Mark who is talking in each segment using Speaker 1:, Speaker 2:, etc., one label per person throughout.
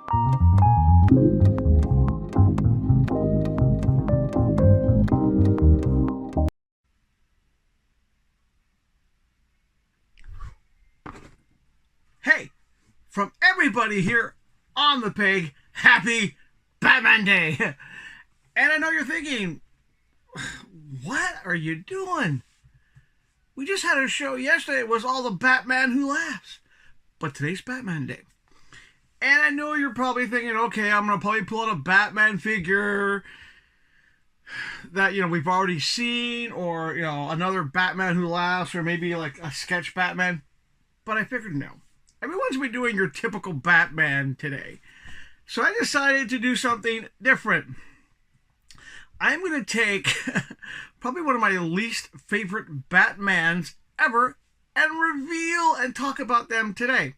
Speaker 1: Hey, from everybody here on the peg, happy Batman Day. And I know you're thinking, what are you doing? We just had a show yesterday. It was all the Batman Who Laughs. But today's Batman Day. And I know you're probably thinking, okay, I'm going to probably pull out a Batman figure that, we've already seen, or, another Batman Who Laughs, or maybe like a sketch Batman. But I figured no. Everyone's been doing your typical Batman today. So I decided to do something different. I'm going to take probably one of my least favorite Batmans ever and reveal and talk about them today.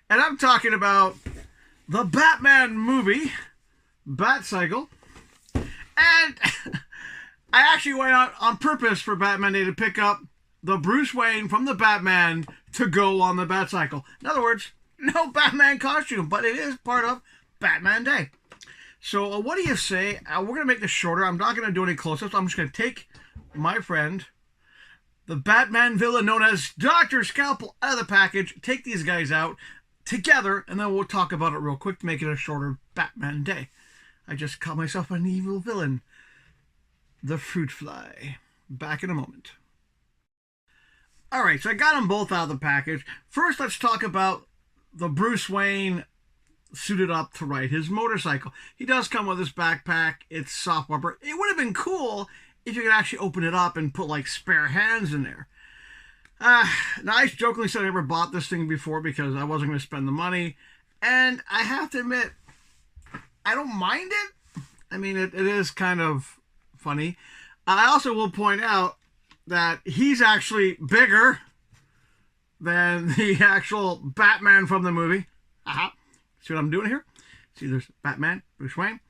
Speaker 1: And I'm talking about the Batman movie, Batcycle. And I actually went out on purpose for Batman Day to pick up the Bruce Wayne from the Batman to go on the Batcycle. In other words, no Batman costume, but it is part of Batman Day. So what do you say? We're going to make this shorter. I'm not going to do any close-ups. I'm just going to take my friend, the Batman villain known as Dr. Scalpel, out of the package, take these guys out together, and then we'll talk about it real quick to make it a shorter Batman Day. I just call myself an evil villain. The Fruit Fly. Back in a moment. Alright, so I got them both out of the package. First, let's talk about the Bruce Wayne suited up to ride his motorcycle. He does come with his backpack. It's soft rubber. It would have been cool if you could actually open it up and put like spare hands in there. Now, I jokingly said I never bought this thing before because I wasn't going to spend the money. And I have to admit, I don't mind it. I mean, it is kind of funny. I also will point out that he's actually bigger than the actual Batman from the movie. Aha. See what I'm doing here? See, there's Batman, Bruce Wayne.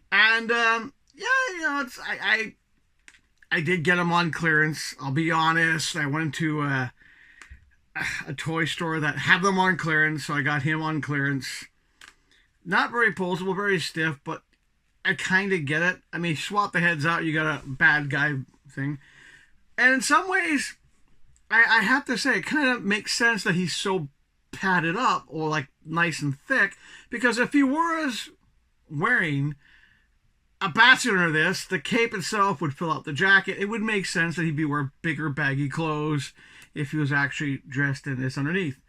Speaker 1: And, yeah, I did get them on clearance. I'll be honest. I went to a toy store that had them on clearance, so I got him on clearance. Not very posable, very stiff, but I kind of get it. I mean, swap the heads out, you got a bad guy thing. And in some ways, I have to say, it kind of makes sense that he's so padded up, or like nice and thick, because if he was wearing a batsuit under this, the cape itself would fill out the jacket. It would make sense that he'd be wearing bigger, baggy clothes if he was actually dressed in this underneath.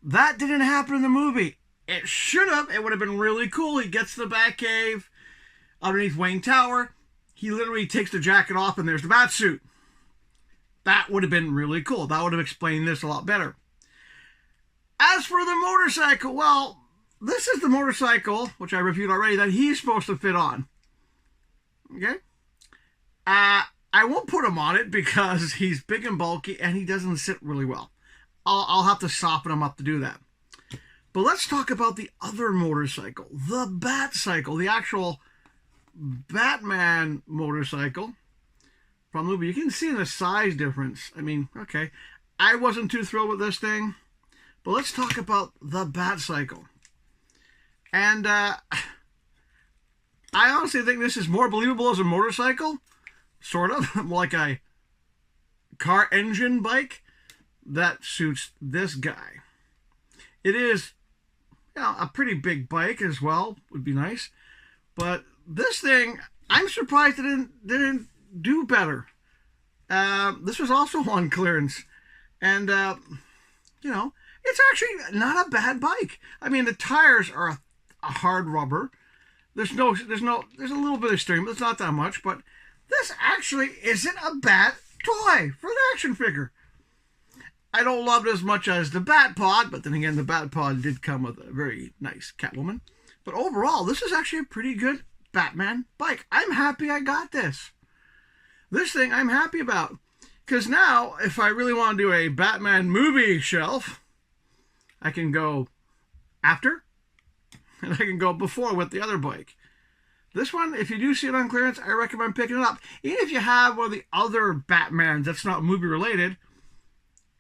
Speaker 1: That didn't happen in the movie. It should have. It would have been really cool. He gets to the Batcave underneath Wayne Tower. He literally takes the jacket off, and there's the batsuit. That would have been really cool. That would have explained this a lot better. As for the motorcycle, well, this is the motorcycle, which I reviewed already, that he's supposed to fit on. Okay? I won't put him on it because he's big and bulky and he doesn't sit really well. I'll have to soften him up to do that. But let's talk about the other motorcycle, the Batcycle, the actual Batman motorcycle from the movie. You can see the size difference. I mean, okay. I wasn't too thrilled with this thing. But let's talk about the Batcycle. And I honestly think this is more believable as a motorcycle. Sort of. Like a car engine bike that suits this guy. It is, a pretty big bike as well. Would be nice. But this thing, I'm surprised it didn't do better. This was also on clearance. And, it's actually not a bad bike. I mean, the tires are a hard rubber. There's a little bit of steering, but it's not that much. But this actually isn't a bad toy for an action figure. I don't love it as much as the Batpod, but then again, the Batpod did come with a very nice Catwoman. But overall, this is actually a pretty good Batman bike. I'm happy I got this. This thing I'm happy about. Because now, if I really want to do a Batman movie shelf, I can go after, and I can go before with the other bike. This one, if you do see it on clearance, I recommend picking it up. Even if you have one of the other Batmans that's not movie related,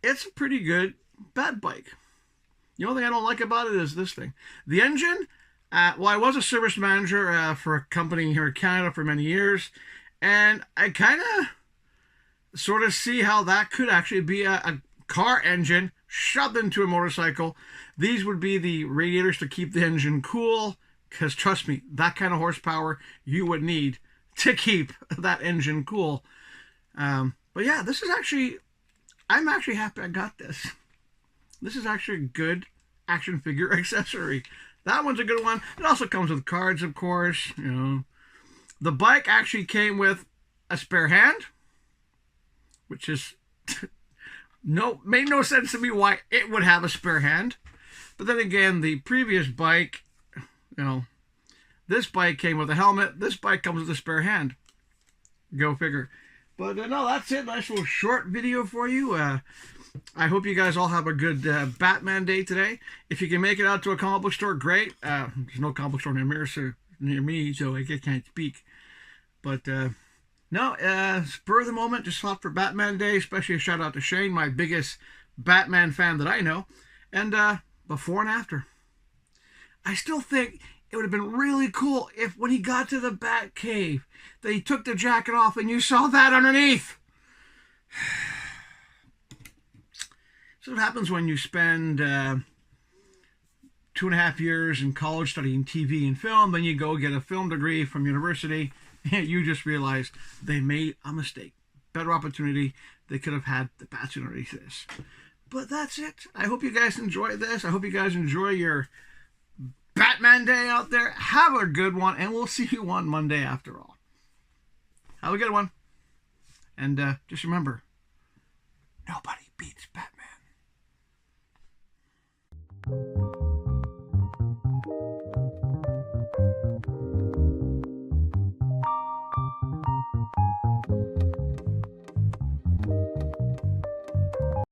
Speaker 1: it's a pretty good Bat bike. The only thing I don't like about it is this thing. The engine, Well, I was a service manager for a company here in Canada for many years, and I kind of sort of see how that could actually be a car engine shoved into a motorcycle. These would be the radiators to keep the engine cool, because trust me, that kind of horsepower you would need to keep that engine cool. But yeah, this is actually, I'm actually happy I got this. This is actually a good action figure accessory. That one's a good one. It also comes with cards, of course. You know, the bike actually came with a spare hand, which is made no sense to me why it would have a spare hand. But then again, the previous bike, you know, this bike came with a helmet. This bike comes with a spare hand. Go figure. But no, that's it. Nice little short video for you. I hope you guys all have a good Batman day today. If you can make it out to a comic book store, great. There's no comic book store near me, so I can't speak. But no, spur of the moment, just thought for Batman Day, especially a shout out to Shane, my biggest Batman fan that I know. And before and after. I still think it would have been really cool if when he got to the Bat Cave, that he took the jacket off and you saw that underneath. So what happens when you spend 2.5 years in college studying TV and film, then you go get a film degree from university, and you just realize they made a mistake. Better opportunity. They could have had the bats underneath this. But that's it. I hope you guys enjoy this. I hope you guys enjoy your Batman Day out there. Have a good one, and we'll see you on Monday after all. Have a good one. And just remember, nobody beats Batman.